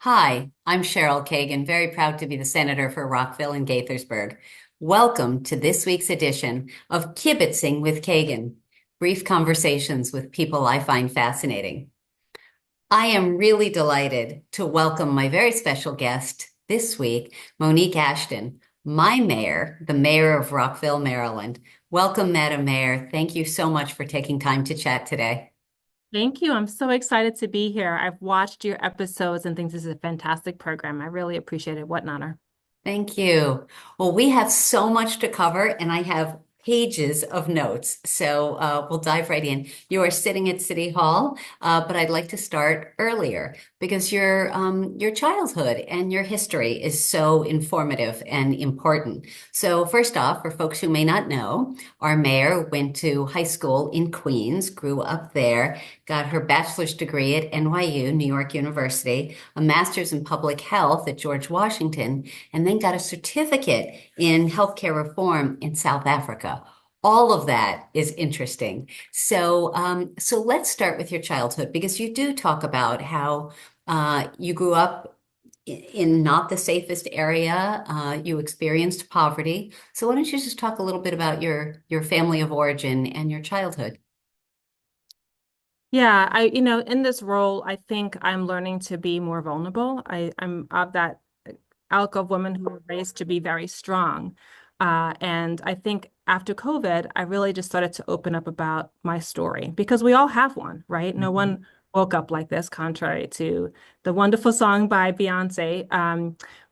Hi, I'm Cheryl Kagan, very proud to be the senator for Rockville and Gaithersburg. Welcome to this week's edition of Kibbitzing with Kagan, brief conversations with people I find fascinating. I am really delighted to welcome my very special guest this week, Monique Ashton, my mayor, the mayor of Rockville, Maryland. Welcome, Madam Mayor. Thank you so much for taking time to chat today. Thank you. I'm so excited to be here. I've watched your episodes and think this is a fantastic program. I really appreciate it. What an honor. Thank you. Well, we have so much to cover, and I have pages of notes. So we'll dive right in. You are sitting at City Hall, but I'd like to start earlier because your childhood and your history is so informative and important. So first off, for folks who may not know, our mayor went to high school in Queens, grew up there, got her bachelor's degree at NYU, New York University, a master's in public health at George Washington, and then got a certificate in healthcare reform in South Africa. All of that is interesting. So let's start with your childhood because you do talk about how you grew up in not the safest area. You experienced poverty. So why don't you just talk a little bit about your family of origin and your childhood? Yeah, in this role, I think I'm learning to be more vulnerable. I'm of that ilk of women who were raised to be very strong. And I think after COVID, I really just started to open up about my story because we all have one, right? No Mhm. one woke up like this, contrary to the wonderful song by Beyonce.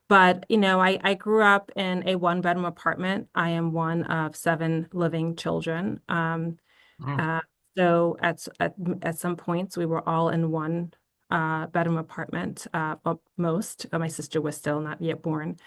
But I grew up in a one-bedroom apartment. I am one of seven living children. Wow. Uh, so at some points we were all in one bedroom apartment. Well, most my sister was still not yet born.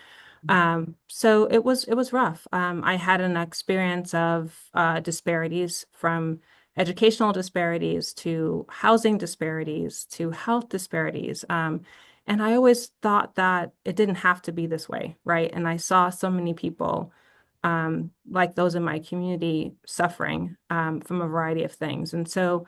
So it was rough. I had an experience of disparities from educational disparities to housing disparities to health disparities. And I always thought that it didn't have to be this way, right? And I saw so many people like those in my community suffering from a variety of things. And so,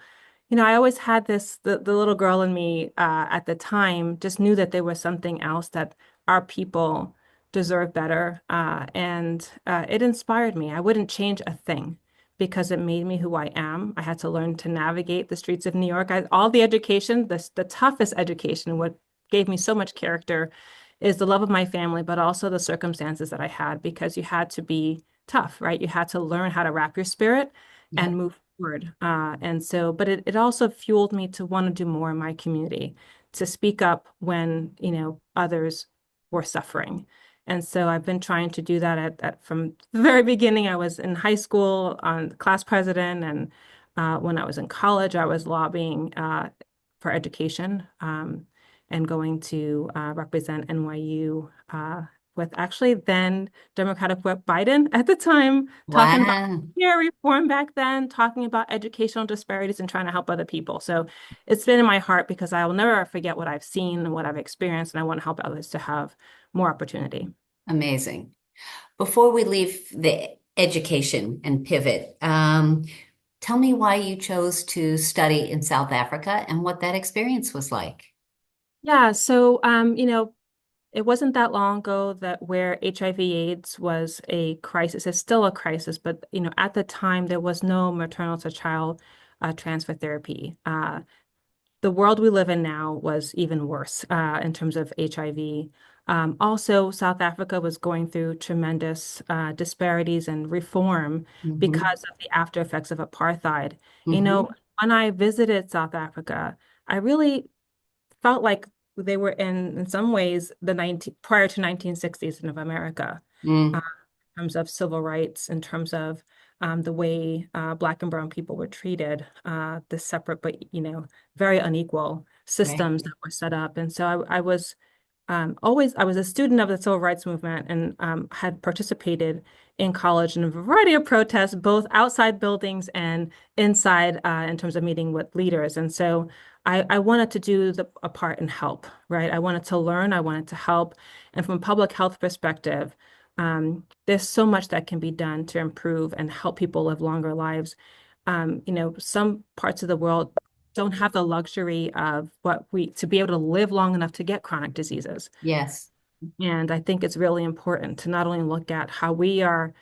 I always had the little girl in me at the time just knew that there was something else that our people deserve better. And it inspired me. I wouldn't change a thing because it made me who I am. I had to learn to navigate the streets of New York. All the education, the toughest education, what gave me so much character is the love of my family, but also the circumstances that I had because you had to be tough, right? You had to learn how to wrap your spirit and Yep. move forward. But it also fueled me to want to do more in my community, to speak up when, others were suffering. And so I've been trying to do that from the very beginning. I was in high school on class president, and when I was in college, I was lobbying for education. And going to represent NYU with actually then Democratic Whip Biden at the time, talking about Wow. reform back then, talking about educational disparities and trying to help other people. So it's been in my heart because I will never forget what I've seen and what I've experienced, and I want to help others to have more opportunity. Amazing. Before we leave the education and pivot, tell me why you chose to study in South Africa and what that experience was like. Yeah, so it wasn't that long ago that where HIV/AIDS was a crisis. It's still a crisis, but at the time there was no maternal to child transfer therapy. The world we live in now was even worse in terms of HIV. Also, South Africa was going through tremendous disparities and reform Hmm. because of the after effects of apartheid. You know, Hmm. when I visited South Africa, I really felt like they were in some ways the 19 prior to 1960s of America, Mm. in terms of civil rights, in terms of the way Black and Brown people were treated, the separate but very unequal Right. systems that were set up. And so I was a student of the civil rights movement and had participated in college in a variety of protests, both outside buildings and inside in terms of meeting with leaders. And so I wanted to do a part and help, right? I wanted to learn, I wanted to help. And from a public health perspective, there's so much that can be done to improve and help people live longer lives. Some parts of the world don't have the luxury of to be able to live long enough to get chronic diseases. Yes. And I think it's really important to not only look at how we are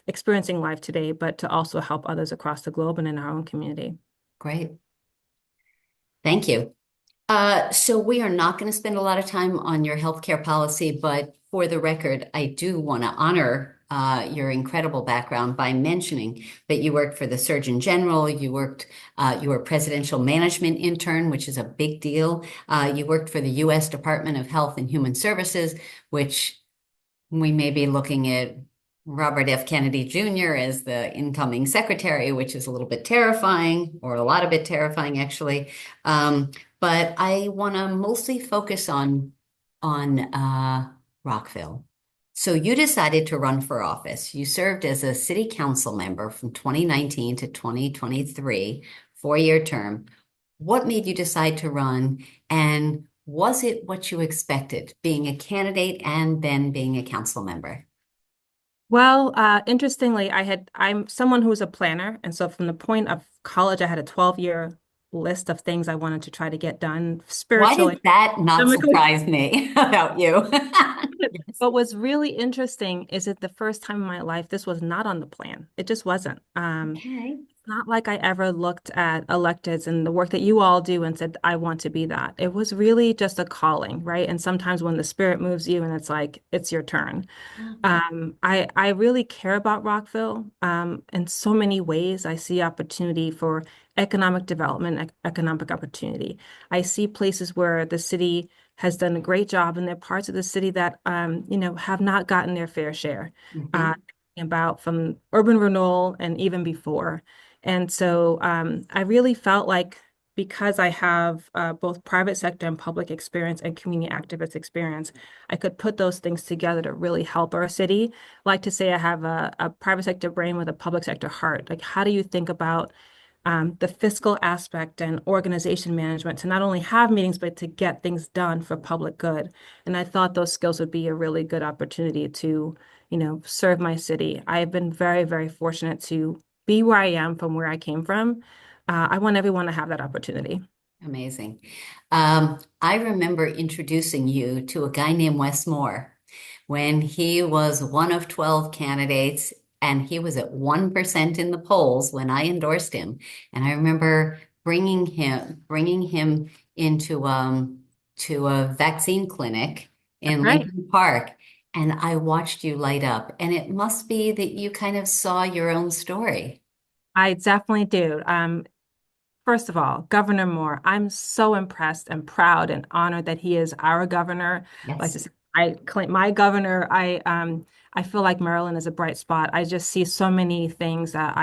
experiencing life today, but to also help others across the globe and in our own community. Great. Thank you. So we are not going to spend a lot of time on your healthcare policy, but for the record, I do want to honor your incredible background by mentioning that you worked for the Surgeon General, you were presidential management intern, which is a big deal. You worked for the U.S. Department of Health and Human Services, which we may be looking at Robert F. Kennedy Jr. as the incoming secretary, which is a little bit terrifying, or a lot of bit terrifying, actually. But I want to mostly focus on Rockville. So you decided to run for office. You served as a city council member from 2019 to 2023, 4-year term. What made you decide to run, and was it what you expected, being a candidate and then being a council member? Well, interestingly, I'm someone who's a planner. And so from the point of college, I had a 12-year list of things I wanted to try to get done Why did spiritually, that not academically. surprise me about you? Yes. What was really interesting is that the first time in my life, this was not on the plan. It just wasn't. Okay. Not like I ever looked at electeds and the work that you all do and said, I want to be that. It was really just a calling, right? And sometimes when the spirit moves you and it's like, it's your turn. I really care about Rockville in so many ways. I see opportunity for economic development, economic opportunity. I see places where the city has done a great job, and there are parts of the city that have not gotten their fair share. Mhm. About from urban renewal and even before. And so I really felt like because I have both private sector and public experience and community activist experience, I could put those things together to really help our city. I like to say I have a private sector brain with a public sector heart. Like, how do you think about the fiscal aspect and organization management to not only have meetings, but to get things done for public good? And I thought those skills would be a really good opportunity to, serve my city. I've been very, very fortunate to be where I am from where I came from. I want everyone to have that opportunity. Amazing. I remember introducing you to a guy named Wes Moore when he was one of 12 candidates, and he was at 1% in the polls when I endorsed him. And I remember bringing him into to a vaccine clinic in Right. Lincoln Park. And I watched you light up. And it must be that you kind of saw your own story. I definitely do. First of all, Governor Moore, I'm so impressed and proud and honored that he is our governor. Like Yes. to say, I claim my governor. I feel like Maryland is a bright spot. I just see so many things that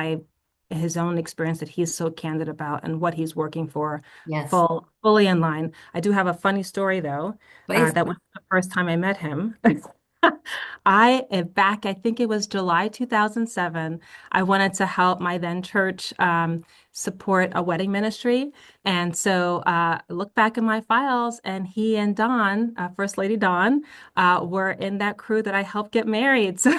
his own experience that he's so candid about and what he's working for, Yes. fully in line. I do have a funny story though. Please. That was the first time I met him. Back, I think it was July 2007, I wanted to help my then church support a wedding ministry. And so I look back in my files, and he and Dawn, First Lady Dawn, were in that crew that I helped get married. So,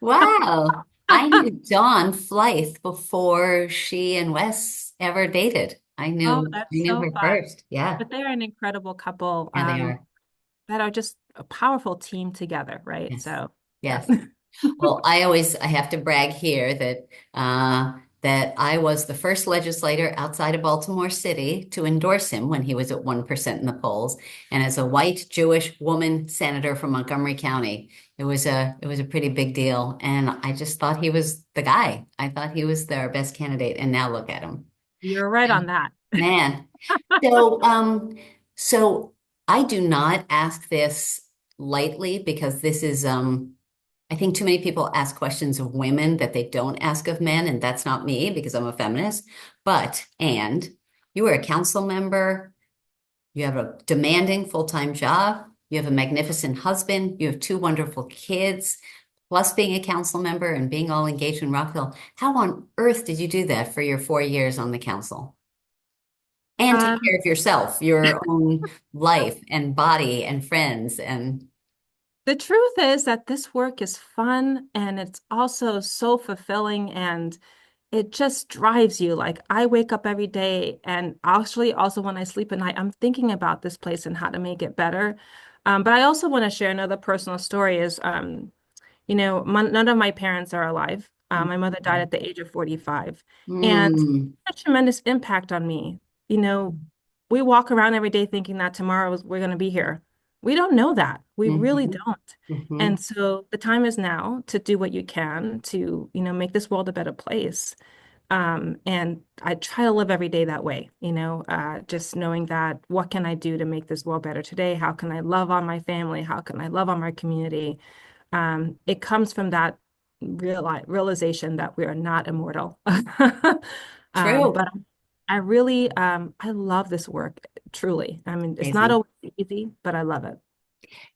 Wow. I knew Dawn Fleith before she and Wes ever dated. I oh, knew I that's knew so her fun. first. Yeah. But they're an incredible couple Yeah, they are. that are just a powerful team together, right? Yes. So, yeah. Yes. Well, I have to brag here that I was the first legislator outside of Baltimore City to endorse him when he was at 1% in the polls. And as a white Jewish woman senator from Montgomery County, it was a pretty big deal. And I just thought he was the guy. I thought he was their best candidate. And now look at him. You're right on that. Man. So so I do not ask this lightly because this is I think too many people ask questions of women that they don't ask of men, and that's not me because I'm a feminist. And you are a council member, you have a demanding full-time job, you have a magnificent husband, you have 2 wonderful kids, plus being a council member and being all engaged in Rockville. How on earth did you do that for your 4 years on the council? And take Um, care of yourself, your own life and body and friends and The truth is that this work is fun and it's also so fulfilling. And it just drives you. Like I wake up every day and actually also when I sleep at night, I'm thinking about this place and how to make it better. But I also want to share another personal story is, none of my parents are alive. My mother died at the age of 45 and Mm, a tremendous impact on me. You know, we walk around every day thinking that we're going to be here. We don't know that. We really mhm, don't. mhm. And so the time is now to do what you can to, make this world a better place. And I try to live every day that way, just knowing that what can I do to make this world better today? How can I love on my family? How can I love on my community? It comes from that realization that we are not immortal. True. But I really, I love this work, truly. I mean, it's not Amazing. always easy, but I love it.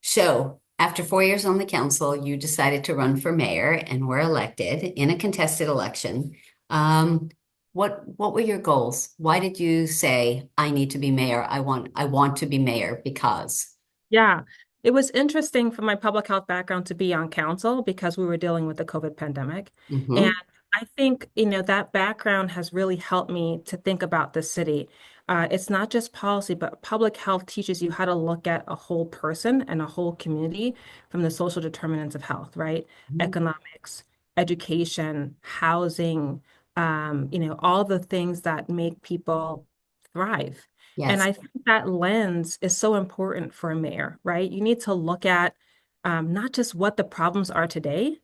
So, after 4 years on the council, you decided to run for mayor and were elected in a contested election. Um, what were your goals? Why did you say, I need to be mayor? I want to be mayor because. Yeah, it was interesting for my public health background to be on council because we were dealing with the COVID pandemic. And Hmm. I think, that background has really helped me to think about the city. It's not just policy, but public health teaches you how to look at a whole person and a whole community from the social determinants of health, right? Economics, education, housing, all the things that make people thrive. And Yes. I think that lens is so important for a mayor, right? You need to look at not just what the problems are today,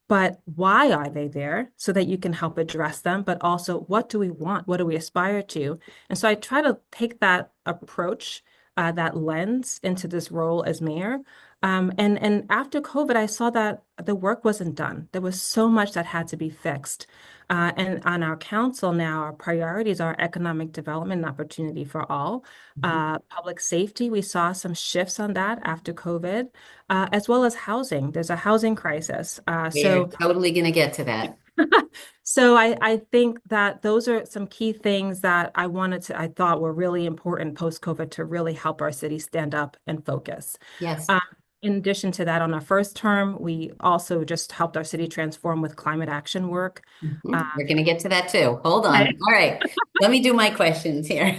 but why are they there so that you can help address them, but also what do we want? What do we aspire to? And so I try to take that approach, that lens into this role as mayor. And after COVID, I saw that the work wasn't done. There was so much that had to be fixed. And on our council now, our priorities are economic development and opportunity for all. Mhm. Public safety, we saw some shifts on that after COVID, as well as housing. There's a housing crisis. We're totally going to get to that. So I think that those are some key things that I thought were really important post-COVID to really help our city stand up and focus. Yes. Um, in addition to that, on our first term, we also just helped our city transform with climate action work. Mhm. We're going to get to that too. Hold on. Okay. All right. Let me do my questions here.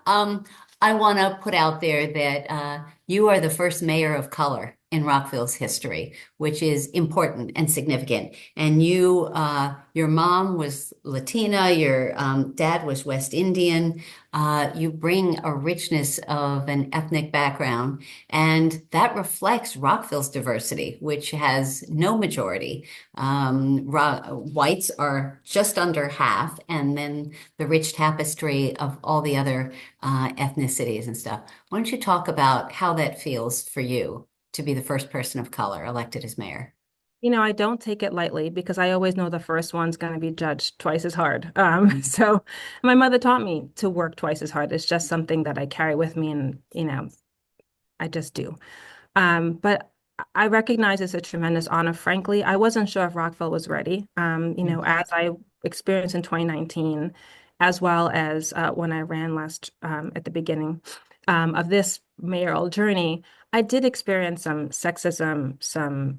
Um, I want to put out there that you are the first mayor of color in Rockville's history, which is important and significant. And your mom was Latina, your dad was West Indian. You bring a richness of an ethnic background, and that reflects Rockville's diversity, which has no majority. Whites are just under half, and then the rich tapestry of all the other ethnicities and stuff. Why don't you talk about how that feels for you to be the first person of color elected as mayor? I don't take it lightly because I always know the first one's going to be judged twice as hard. Mhm. So my mother taught me to work twice as hard. It's just something that I carry with me and, I just do. But I recognize it's a tremendous honor. Frankly, I wasn't sure if Rockville was ready. As I experienced in 2019, as well as when I ran last at the beginning of this mayoral journey, I did experience some sexism, some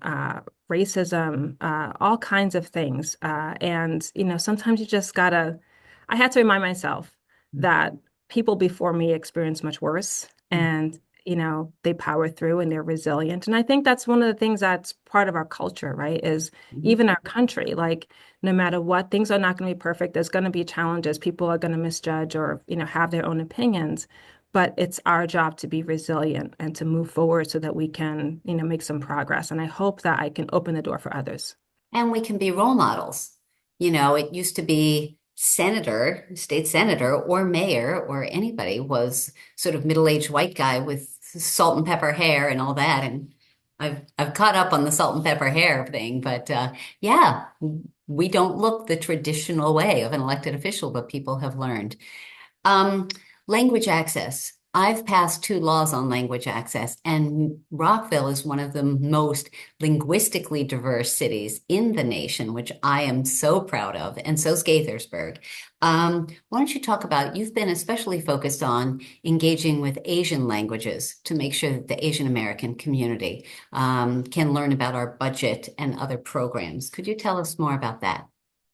racism, all kinds of things. And, sometimes you just gotta, I had to remind myself that people before me experienced much worse. And they power through and they're resilient. And I think that's one of the things that's part of our culture, right? Is Mhm. even our country, like no matter what, things are not going to be perfect. There's going to be challenges. People are going to misjudge or, have their own opinions. But it's our job to be resilient and to move forward so that we can, make some progress. And I hope that I can open the door for others. And we can be role models. It used to be senator, state senator, or mayor, or anybody was sort of middle-aged white guy with salt and pepper hair and all that. And I've caught up on the salt and pepper hair thing, but yeah, we don't look the traditional way of an elected official, but people have learned. Um, Language access. I've passed two laws on language access, and Rockville is one of the most linguistically diverse cities in the nation, which I am so proud of, and so is Gaithersburg. Why don't you talk about, you've been especially focused on engaging with Asian languages to make sure that the Asian American community can learn about our budget and other programs. Could you tell us more about that?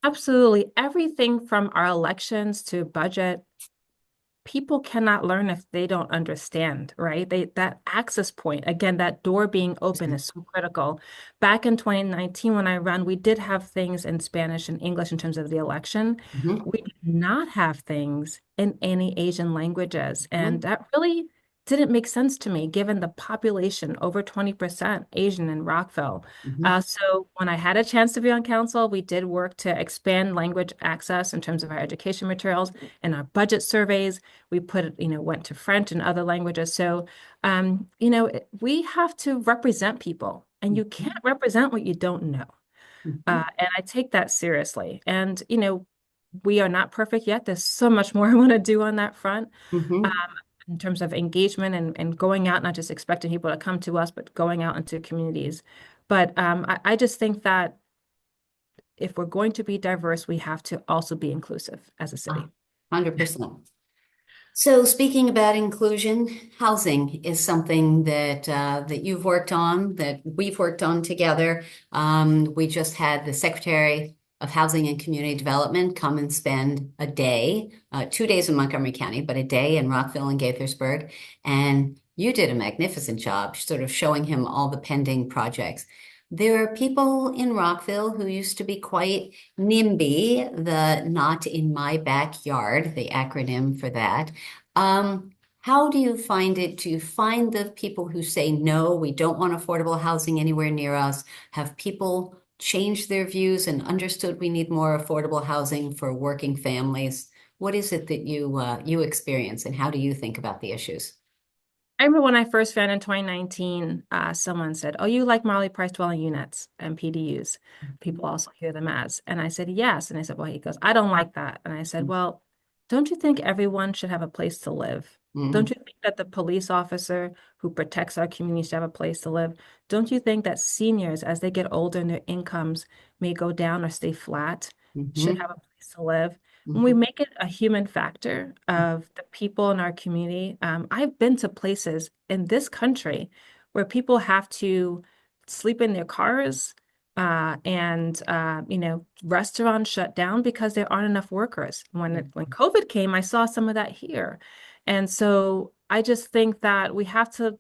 Absolutely. Everything from our elections to budget, people cannot learn if they don't understand, right? That access point, again, that door being open is so critical. Back in 2019, when I ran, we did have things in Spanish and English in terms of the election. Mhm, We did not have things in any Asian languages. And mhm, that really didn't make sense to me, given the population, over 20% Asian in Rockville. mhm, So when I had a chance to be on council, we did work to expand language access in terms of our education materials and our budget surveys. We put, went to French and other languages. So, we have to represent people, and you can't represent what you don't know. mhm, And I take that seriously. And, we are not perfect yet. There's so much more I want to do on that front, um, mhm. in terms of engagement and going out, not just expecting people to come to us, but going out into communities. But I just think that if we're going to be diverse, we have to also be inclusive as a city. 100%. So speaking about inclusion, housing is something that you've worked on, that we've worked on together. We just had the Secretary of Housing and Community Development come and spend a day, 2 days in Montgomery County, but a day in Rockville and Gaithersburg. And you did a magnificent job, sort of showing him all the pending projects. There are people in Rockville who used to be quite NIMBY, the not in my backyard, the acronym for that. How do you find it to find the people who say, no, we don't want affordable housing anywhere near us? Have people changed their views and understood we need more affordable housing for working families? What is it that you experience, and how do you think about the issues? I remember when I first found in 2019, someone said, "Oh, you like Molly Price dwelling units and PDUs. People also hear them as." And I said, "Yes." And I said, "Well," he goes, "I don't like that." And I said, "Well, don't you think everyone should have a place to live? Don't Mm, you think that the police officer who protects our community should have a place to live? Don't you think that seniors, as they get older and their incomes may go down or stay flat, should mhm, have a place to live?" When we mhm, make it a human factor of the people in our community, I've been to places in this country where people have to sleep in their cars, and restaurants shut down because there aren't enough workers. When COVID came, I saw some of that here. And so I just think that we have to,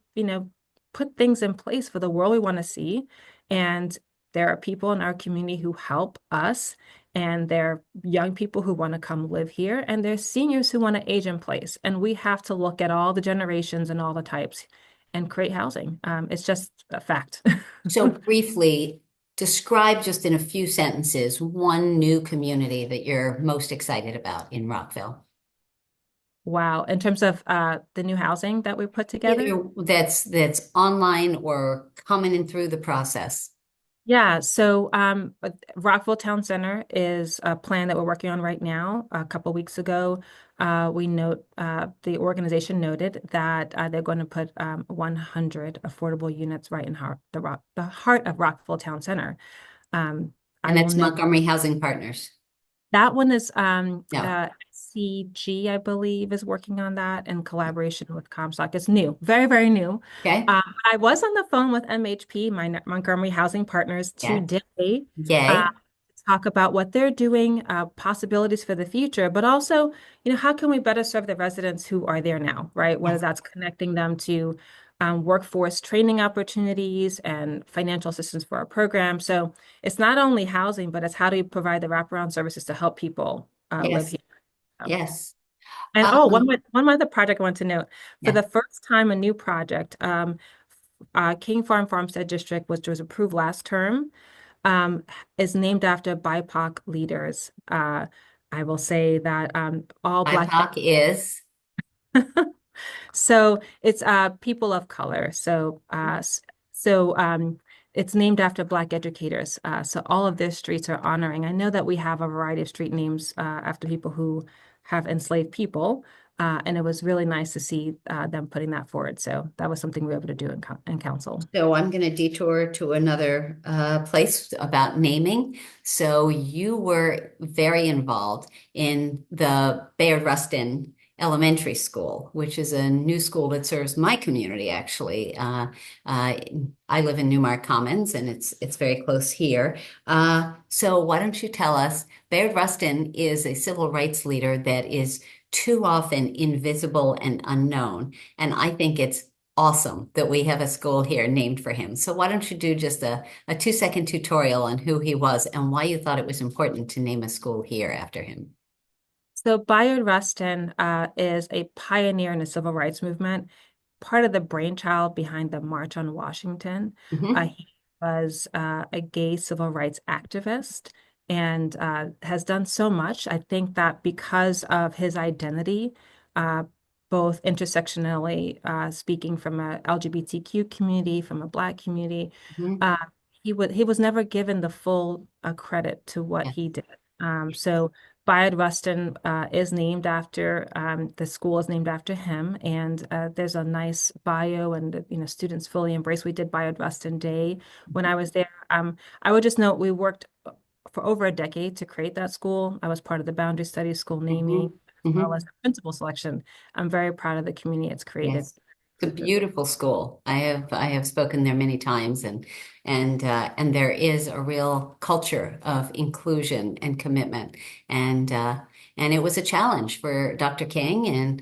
put things in place for the world we want to see. And there are people in our community who help us, and there are young people who want to come live here, and there's seniors who want to age in place. And we have to look at all the generations and all the types and create housing. It's just a fact. So briefly, describe just in a few sentences one new community that you're most excited about in Rockville. Wow. In terms of the new housing that we put together. Either that's online or coming in through the process. Yeah, so Rockville Town Center is a plan that we're working on right now. A couple weeks ago, the organization noted that they're going to put 100 affordable units right in the heart of Rockville Town Center. I And will that's note Montgomery Housing Partners. that one is No. CG, I believe, is working on that in collaboration with Comstock. It's new, very, very new. Okay. I was on the phone with MHP, my Montgomery Housing Partners, Yeah. today, Yay. to talk about what they're doing, possibilities for the future, but also, how can we better serve the residents who are there now, right? Whether Yes. that's connecting them to workforce training opportunities and financial assistance for our program. So it's not only housing, but it's how do you provide the wraparound services to help people live Yes. here. Yes. And oh, Um, one other project I want to note. For yeah. the first time, a new project, King Farmstead District, which was approved last term, um, is named after BIPOC leaders. I will say that all Black. BIPOC is. So it's people of color. So it's named after Black educators. So all of their streets are honoring. I know that we have a variety of street names after people who have enslaved people. And it was really nice to see them putting that forward. So that was something we were able to do in council. So I'm going to detour to another place about naming. So you were very involved in the Bayard Rustin Elementary School, which is a new school that serves my community, actually. Uh, I live in Newmark Commons, and it's very close here. So why don't you tell us, Bayard Rustin is a civil rights leader that is too often invisible and unknown, and I think it's awesome that we have a school here named for him. So why don't you do just a 2-second tutorial on who he was and why you thought it was important to name a school here after him? So Bayard Rustin is a pioneer in the civil rights movement, part of the brainchild behind the March on Washington. Hmm. He was a gay civil rights activist and has done so much. I think that because of his identity, uh, both intersectionally speaking from a LGBTQ community, from a Black community, Hmm. uh, he was never given the full credit to what Yeah. he did. So Bayard Rustin is named after the school is named after him, and there's a nice bio, and students fully embrace. We did Bayard Rustin Day when I was there. I would just note we worked for over a decade to create that school. I was part of the Boundary Studies school naming Hmm. as well Hmm. as the principal selection. I'm very proud of the community it's created. Yes. It's a beautiful school. I have spoken there many times, and there is a real culture of inclusion and commitment. And it was a challenge for Dr. King and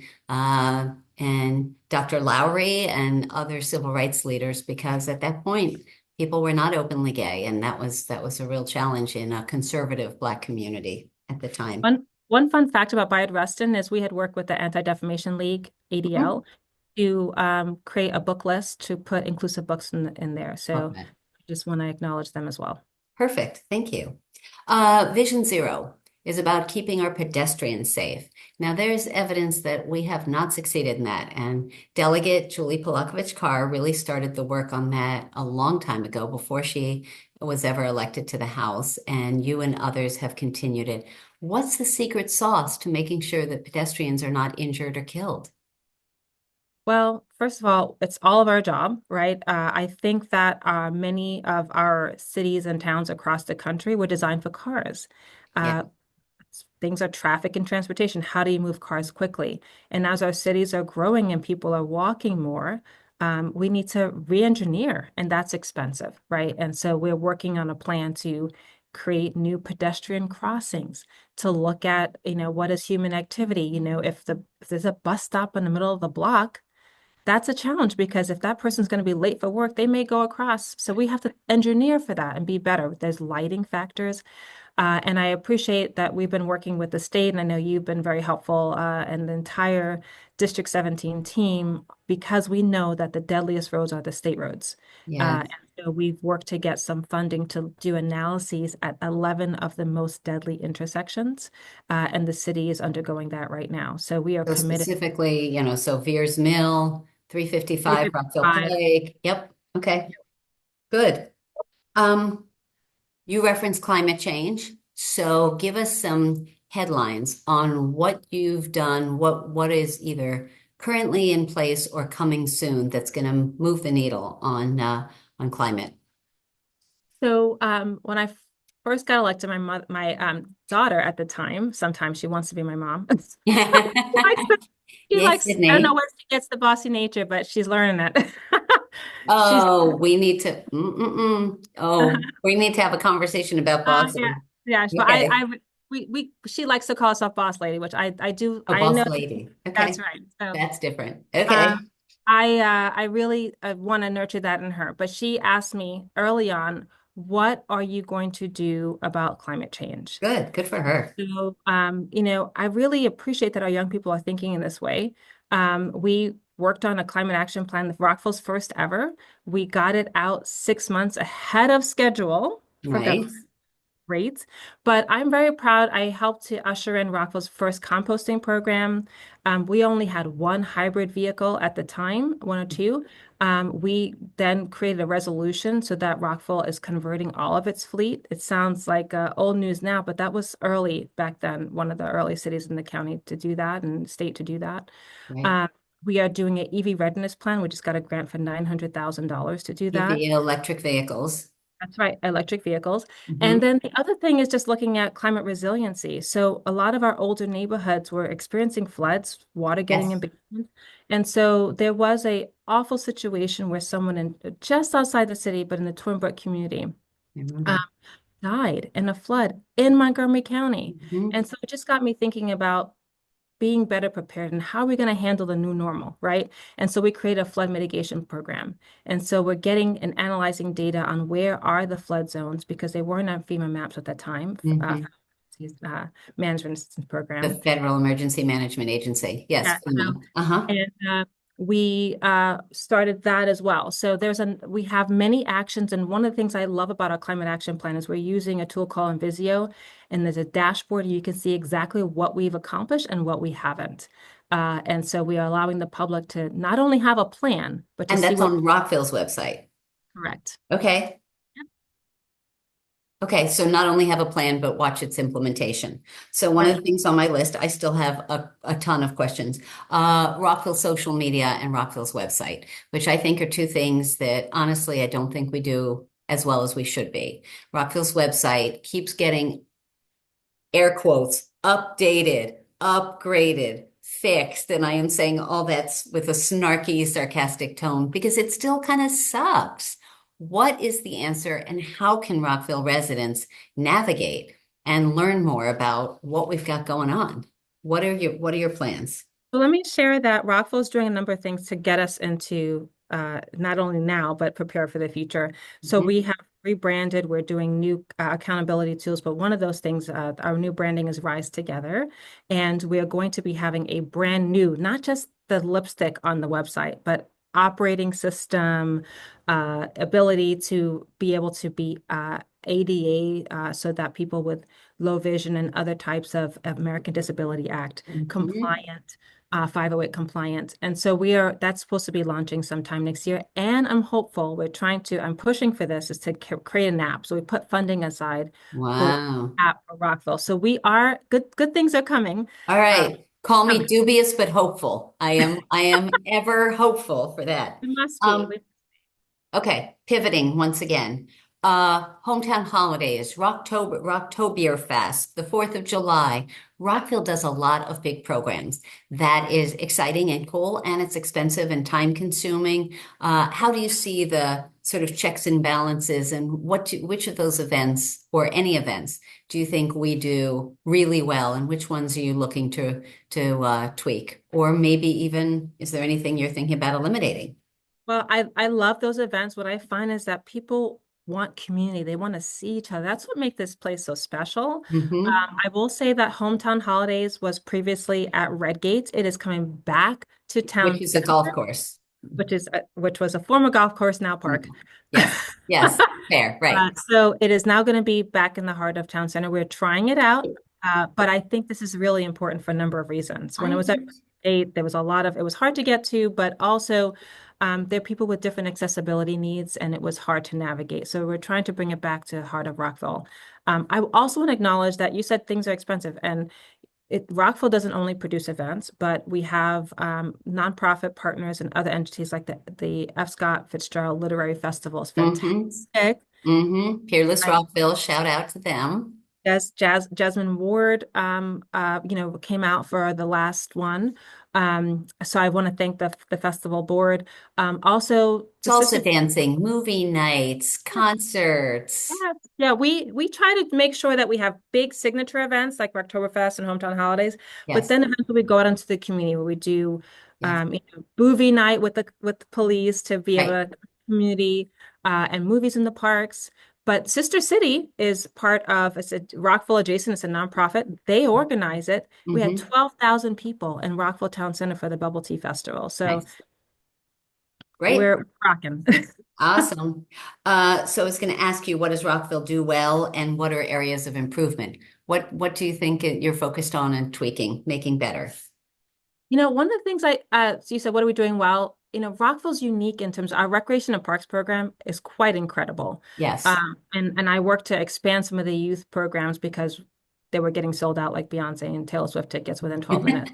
Dr. Lowry and other civil rights leaders, because at that point people were not openly gay, and that was a real challenge in a conservative Black community at the time. One fun fact about Bayard Rustin is we had worked with the Anti-Defamation League, Mhm. ADL, to create a book list to put inclusive books in there. So Okay. just want to acknowledge them as well. Perfect. Thank you. Vision Zero is about keeping our pedestrians safe. Now, there's evidence that we have not succeeded in that. And Delegate Julie Polakovich Carr really started the work on that a long time ago before she was ever elected to the House. And you and others have continued it. What's the secret sauce to making sure that pedestrians are not injured or killed? Well, first of all, it's all of our job, right? I think that many of our cities and towns across the country were designed for cars. Yeah. Uh, Things are traffic and transportation. How do you move cars quickly? And as our cities are growing and people are walking more, we need to re-engineer, and that's expensive, right? And so we're working on a plan to create new pedestrian crossings to look at, what is human activity? If there's a bus stop in the middle of the block, that's a challenge because if that person's going to be late for work, they may go across. So we have to engineer for that and be better. There's lighting factors. And I appreciate that we've been working with the state, and I know you've been very helpful, and the entire District 17 team, because we know that the deadliest roads are the state roads. Yeah. And so we've worked to get some funding to do analyses at 11 of the most deadly intersections, and the city is undergoing that right now. So we are So committed specifically, so Veers Mill, 355 Rockville 355. Pike. Yep. Okay. Good. Um, you referenced climate change. So give us some headlines on what you've done, what is either currently in place or coming soon that's going to move the needle on climate. So when I first got elected, my daughter at the time, sometimes she wants to be my mom. She likes to, she Yes, likes, I don't know Sydney. where she gets the bossy nature, but she's learning that. She's Oh, we need to. Oh, we need to have a conversation about yeah, bossy. yeah. But Okay. she likes to call herself boss lady, which A I boss know lady. that's Okay. right. So That's different. uh, Okay. I really want to nurture that in her. But she asked me early on, what are you going to do about climate change? Good. Good for her. So, I really appreciate that our young people are thinking in this way. We worked on a climate action plan, Rockville's first ever. We got it out 6 months ahead of schedule for government Nice. rates. But I'm very proud. I helped to usher in Rockville's first composting program. We only had one hybrid vehicle at the time, one or two. We then created a resolution so that Rockville is converting all of its fleet. It sounds like old news now, but that was early back then, one of the early cities in the county to do that and state to do that. Right. Um, we are doing an EV readiness plan. We just got a grant for $900,000 to do that. EV electric vehicles. That's right, electric vehicles. Hmm. And then the other thing is just looking at climate resiliency. So a lot of our older neighborhoods were experiencing floods, water getting in Yes, basements. And so there was a awful situation where someone in just outside the city, but in the Twin Brook community, I um, remember. died in a flood in Montgomery County. Hmm. And so it just got me thinking about being better prepared and how are we going to handle the new normal, right? And so we create a flood mitigation program. And so we're getting and analyzing data on where are the flood zones because they weren't on FEMA maps at that time, Hmm. uh, management assistance The program. Federal Emergency Management Agency. Yes, Yeah, so FEMA. Uh-huh. and we started that as well. So we have many actions, and one of the things I love about our climate action plan is we're using a tool called Invisio, and there's a dashboard. You can see exactly what we've accomplished and what we haven't. And so we are allowing the public to not only have a plan, but to And see that's what on Rockville's website. correct. Okay. Okay, so not only have a plan, but watch its implementation. So one of Right. the things on my list, I still have a ton of questions. Rockville social media and Rockville's website, which I think are two things that honestly, I don't think we do as well as we should be. Rockville's website keeps getting air quotes, updated, upgraded, fixed. And I am saying all that's with a snarky, sarcastic tone because it still kind of sucks. What is the answer, and how can Rockville residents navigate and learn more about what we've got going on? What are your plans? Well, let me share that Rockville is doing a number of things to get us into not only now, but prepare for the future. So Mhm. we have rebranded, we're doing new accountability tools, but one of those things, our new branding is Rise Together. And we are going to be having a brand new, not just the lipstick on the website, but operating system, ability to be able to be ADA, so that people with low vision and other types of American Disability Act Mhm. compliant, 508 compliant. And so that's supposed to be launching sometime next year. And I'm hopeful, I'm pushing for this is to create an app. So we put funding aside for Wow. app for Rockville. So good things are coming. All Uh, right. Call me coming. dubious but hopeful. I am ever hopeful for that. It must be. Um, Okay, pivoting once again. Hometown holidays, Rocktoberfest, the 4th of July. Rockville does a lot of big programs. That is exciting and cool, and it's expensive and time consuming. How do you see the sort of checks and balances, and which of those events or any events do you think we do really well, and which ones are you looking to tweak? Or maybe even, is there anything you're thinking about eliminating? Well, I love those events. What I find is that people want community. They want to see each other. That's what makes this place so special. Hmm. I will say that Hometown Holidays was previously at Redgate. It is coming back to Which town is a golf center, course. which was a former golf course, now park. Yes, yes, fair, right. So it is now going to be back in the heart of town center. We're trying it out, but I think this is really important for a number of reasons. When I it was at think, eight, there was it was hard to get to, but also there are people with different accessibility needs, and it was hard to navigate. So we're trying to bring it back to the heart of Rockville. I also want to acknowledge that you said things are expensive, and Rockville doesn't only produce events, but we have nonprofit partners and other entities like the F. Scott Fitzgerald Literary Festival is mm-hmm, fantastic. Peerless Rockville, shout out to them. Jasmine Ward, came out for the last one. So I want to thank the festival board. Also, the Salsa Sister. dancing, movie nights, concerts. Yes. Yeah, we try to make sure that we have big signature events like Oktoberfest and Hometown Holidays, but Yes, then eventually we go out into the community where we do yes, movie night with the police to be able right. to community and movies in the parks. But Sister City is part of it's a Rockville adjacent, it's a nonprofit. They organize it. We had Hmm. 12,000 people in Rockville Town Center for the Bubble Tea Festival. So Nice. Great. we're rocking. Awesome. So I was going to ask you, what does Rockville do well, and what are areas of improvement? What do you think you're focused on and tweaking, making better? One of the things so you said, what are we doing well? Rockville's unique in terms of our recreation and parks program is quite incredible. Yes. And I work to expand some of the youth programs because they were getting sold out like Beyonce and Taylor Swift tickets within 12 minutes.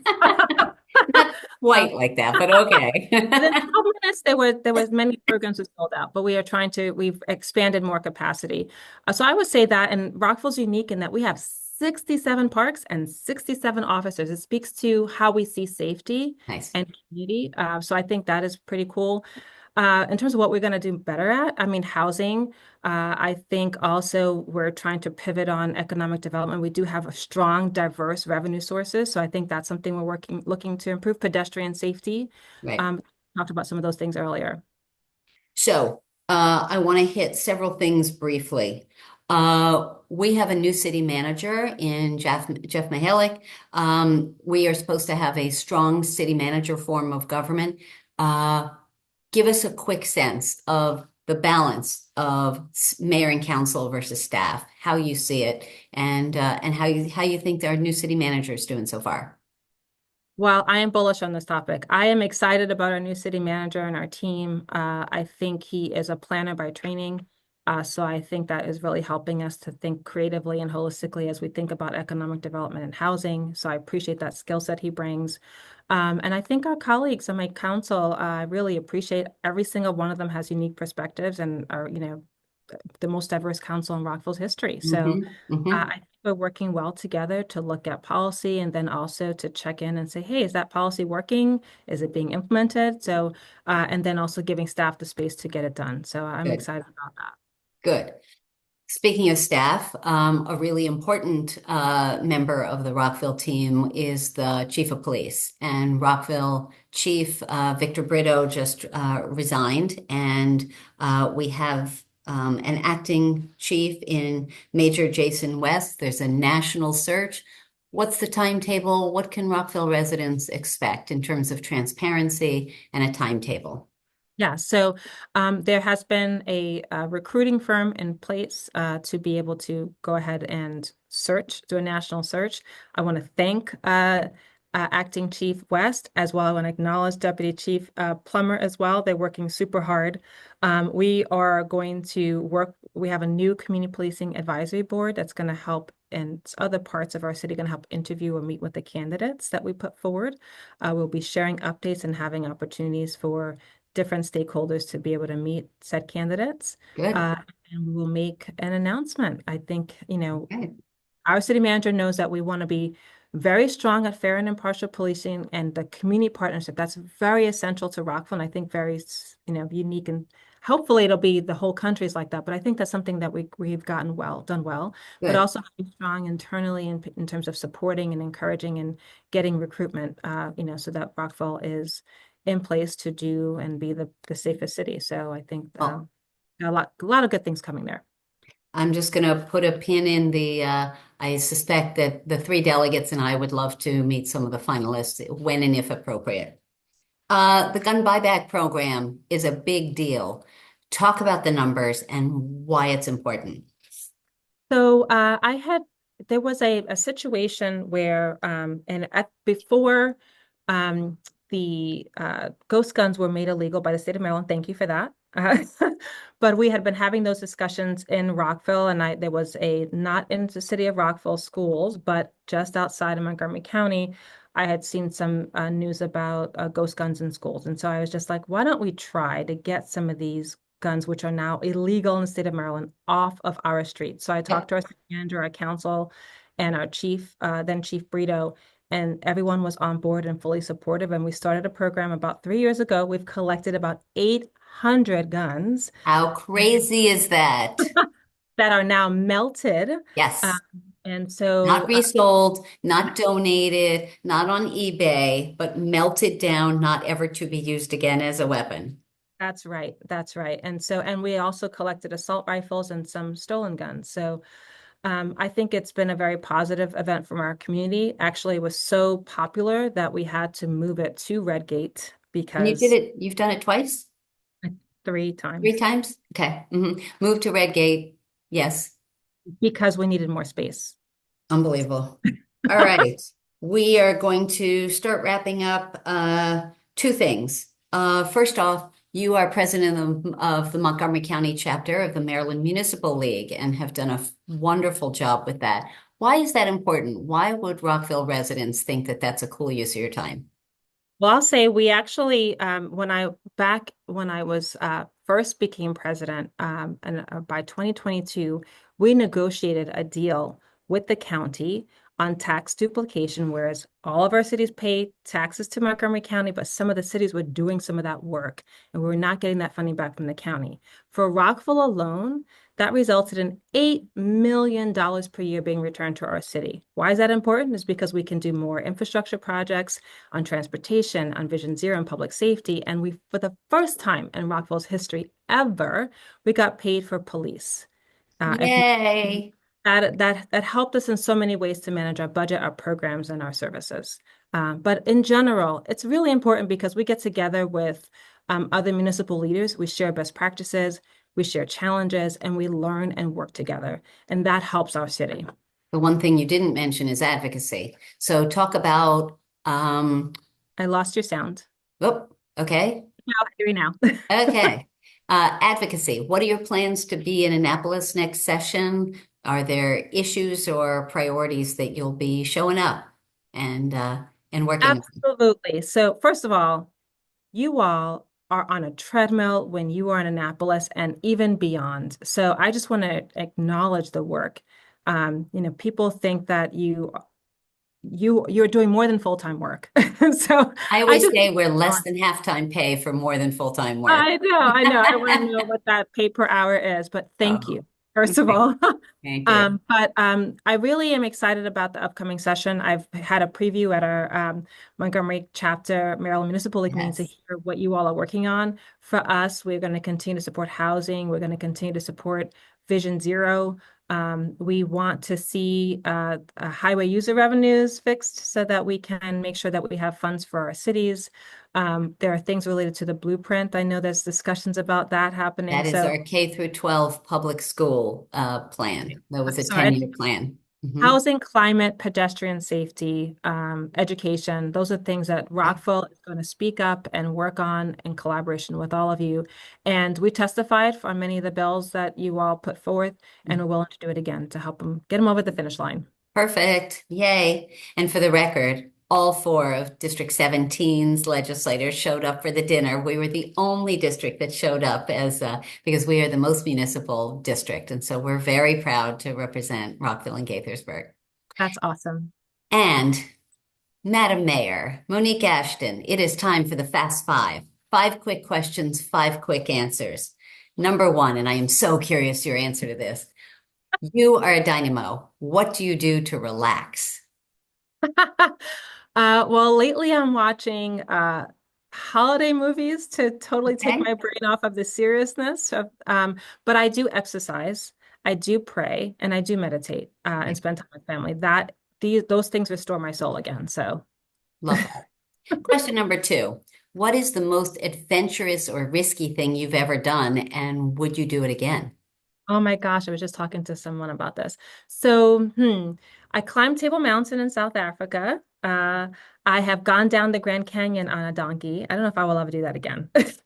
Not quite like that, but okay. Within 12 minutes, there was many programs that sold out, but we've expanded more capacity. So I would say that, and Rockville's unique in that we have 67 parks and 67 officers. It speaks to how we see safety Nice. and community. So I think that is pretty cool. In terms of what we're going to do better at, I mean, housing, I think also we're trying to pivot on economic development. We do have a strong, diverse revenue sources. So I think that's something looking to improve pedestrian safety. Right. Um, Talked about some of those things earlier. So I want to hit several things briefly. We have a new city manager in Jeff Mihalik. We are supposed to have a strong city manager form of government. Give us a quick sense of the balance of mayor and council versus staff, how you see it, and how you think our new city manager is doing so far. Well, I am bullish on this topic. I am excited about our new city manager and our team. I think he is a planner by training. So I think that is really helping us to think creatively and holistically as we think about economic development and housing. So I appreciate that skill set he brings. And I think our colleagues on my council, I really appreciate every single one of them has unique perspectives and are, the most diverse council in Rockville's history. So Hmm. Hmm. I think we're working well together to look at policy and then also to check in and say, hey, is that policy working? Is it being implemented? So, and then also giving staff the space to get it done. So I'm Good, excited about that. good. Speaking of staff, a really important member of the Rockville team is the chief of police. And Rockville Chief Victor Brito just resigned, and we have an acting chief in Major Jason West. There's a national search. What's the timetable? What can Rockville residents expect in terms of transparency and a timetable? Yeah, so there has been a recruiting firm in place to be able to go ahead and do a national search. I want to thank Acting Chief West as well. I want to acknowledge Deputy Chief Plummer as well. They're working super hard. We are going to work, we have a new community policing advisory board that's going to help and other parts of our city going to help interview or meet with the candidates that we put forward. We'll be sharing updates and having opportunities for different stakeholders to be able to meet said candidates. Good. Uh, and we will make an announcement. I think, Okay. our city manager knows that we want to be very strong at fair and impartial policing and the community partnership. That's very essential to Rockville, and I think very, unique, and hopefully it'll be the whole country's like that. But I think that's something that we've done well, but Good. also be strong internally in terms of supporting and encouraging and getting recruitment, so that Rockville is in place to do and be the safest city. So I think Well, a lot of good things coming there. I'm just going to put a pin in I suspect that the three delegates and I would love to meet some of the finalists when and if appropriate. The gun buyback program is a big deal. Talk about the numbers and why it's important. So there was a situation where before the ghost guns were made illegal by the state of Maryland. Thank you for that. But we had been having those discussions in Rockville, and there was not in the city of Rockville schools, but just outside of Montgomery County. I had seen some news about ghost guns in schools. And so I was just like, why don't we try to get some of these guns, which are now illegal in the state of Maryland, off of our streets? So I talked to our city manager, our council, and our chief, then Chief Brito, and everyone was on board and fully supportive. And we started a program about 3 years ago. We've collected about 800 guns How crazy is that? that are now melted. Um, Yes. and Not so resold, not donated, not on eBay, but melted down, not ever to be used again as a weapon. That's right. That's right. And we also collected assault rifles and some stolen guns. So I think it's been a very positive event from our community. Actually, it was so popular that we had to move it to Redgate And because you've done it twice? three Three times times? Okay. Move to Redgate. Yes. because we needed more space. Unbelievable. All right. We are going to start wrapping up two things. First off, you are president of the Montgomery County chapter of the Maryland Municipal League and have done a wonderful job with that. Why is that important? Why would Rockville residents think that that's a cool use of your time? Well, I'll say we actually, when I was first became president, and by 2022, we negotiated a deal with the county on tax duplication, whereas all of our cities pay taxes to Montgomery County, but some of the cities were doing some of that work, and we were not getting that funding back from the county. For Rockville alone, that resulted in $8 million per year being returned to our city. Why is that important? Is because we can do more infrastructure projects on transportation, on Vision Zero and public safety. And we, for the first time in Rockville's history ever, we got paid for police. If Yay. that helped us in so many ways to manage our budget, our programs, and our services. But in general, it's really important because we get together with other municipal leaders. We share best practices, we share challenges, and we learn and work together. And that helps our city. The one thing you didn't mention is advocacy. So talk about, um, I lost your sound. oh, okay. Now, hear me now. Okay. Advocacy. What are your plans to be in Annapolis next session? Are there issues or priorities that you'll be showing up and working on? Absolutely. So, first of all, you all are on a treadmill when you are in Annapolis and even beyond. So, I just want to acknowledge the work. People think that you're doing more than full-time work. So, I I always just say we're less than half-time pay for more than full-time work. I know, I know. I don't want to know what that pay per hour is, but thank Oh, you, first of okay. all. Thank you. I really am excited about the upcoming session. I've had a preview at our Montgomery chapter, Maryland Municipal League meeting to Yes. hear what you all are working on. For us, we're going to continue to support housing. We're going to continue to support Vision Zero. We want to see highway user revenues fixed so that we can make sure that we have funds for our cities. There are things related to the blueprint. I know there's discussions about that happening. That is So, our K through 12 public school plan. That was a sorry, I 10-year think plan. Mhm. housing, climate, pedestrian safety, education, those are things that Rockville is going to speak up and work on in collaboration with all of you. And we testified on many of the bills that you all put forth, and we're willing to do it again to help them get them over the finish line. Perfect. Yay. And for the record, all four of District 17's legislators showed up for the dinner. We were the only district that showed up because we are the most municipal district. And so we're very proud to represent Rockville and Gaithersburg. That's awesome. And Madam Mayor, Monique Ashton, it is time for the Fast Five. Five quick questions, five quick answers. Number one, and I am so curious your answer to this. You are a dynamo. What do you do to relax? Well, lately I'm watching holiday movies to totally take Okay. my brain off of the seriousness of, but I do exercise, I do pray, and I do meditate and spend time with family. Those things restore my soul again. So, Love that. Question number two. What is the most adventurous or risky thing you've ever done, and would you do it again? oh my gosh, I was just talking to someone about this. So, I climbed Table Mountain in South Africa. I have gone down the Grand Canyon on a donkey. I don't know if I will ever do that again. It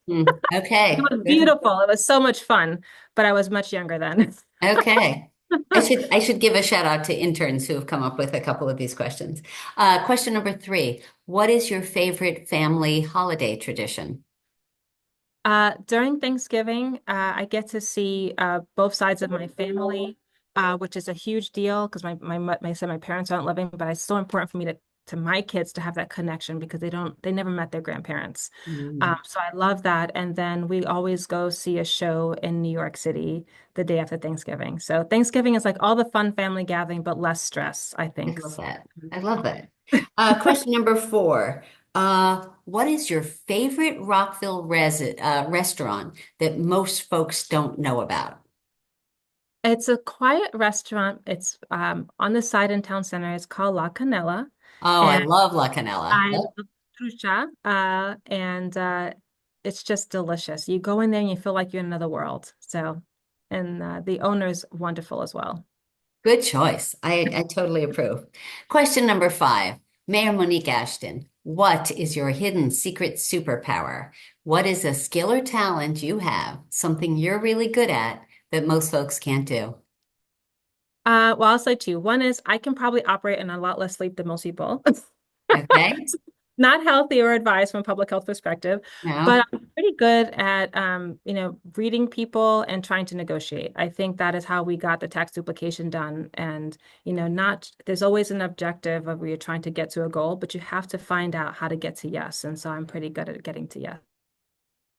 Okay. was Good. beautiful. It was so much fun, but I was much younger then. Okay. I should give a shout out to interns who have come up with a couple of these questions. Question number three. What is your favorite family holiday tradition? During Thanksgiving, I get to see both sides of my family, which is a huge deal because my parents aren't living, but it's so important for me to my kids to have that connection because they never met their grandparents. Mm, So I love that. And then we always go see a show in New York City the day after Thanksgiving. So Thanksgiving is like all the fun family gathering, but less stress, I I think. love that. I love that. Question number four. What is your favorite Rockville restaurant that most folks don't know about? It's a quiet restaurant. It's on the side in town center. It's called La Canela. Oh, I And love La Canela. I Yep. love trucha, and it's just delicious. You go in there and you feel like you're in another world. So, and the owner's wonderful as well. Good choice. I totally approve. Question number five. Mayor Monique Ashton, what is your hidden secret superpower? What is a skill or talent you have, something you're really good at that most folks can't do? Well, I'll say two. One is I can probably operate in a lot less sleep than most people. Okay. not healthy or advised from a public health perspective, No? but I'm pretty good at reading people and trying to negotiate. I think that is how we got the tax duplication done. And, not there's always an objective of where you're trying to get to a goal, but you have to find out how to get to yes. And so I'm pretty good at getting to yes.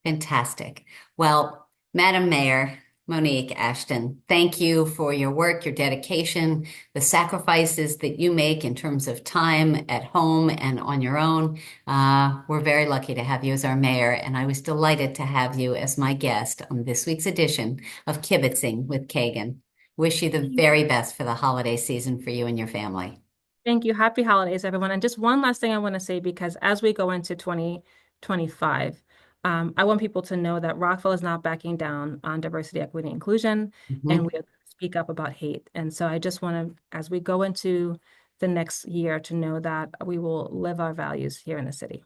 Fantastic. Well, Madam Mayor Monique Ashton, thank you for your work, your dedication, the sacrifices that you make in terms of time at home and on your own. We're very lucky to have you as our mayor, and I was delighted to have you as my guest on this week's edition of Kibbitzing with Kagan. Wish you the very best for the holiday season for you and your family. Thank you. Happy holidays, everyone. And just one last thing I want to say, because as we go into 2025, I want people to know that Rockville is not backing down on diversity, equity, and inclusion, and Mhm. we speak up about hate. And so I just want to, as we go into the next year, to know that we will live our values here in the city.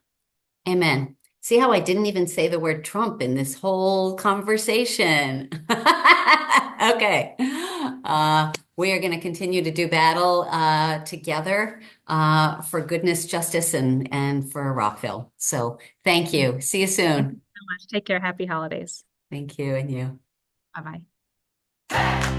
Amen. See how I didn't even say the word Trump in this whole conversation. Okay. We are going to continue to do battle together for goodness, justice, and for Rockville. So thank Thank you. See you you soon. so much. Take care. Happy holidays. Thank you, and you. Bye bye.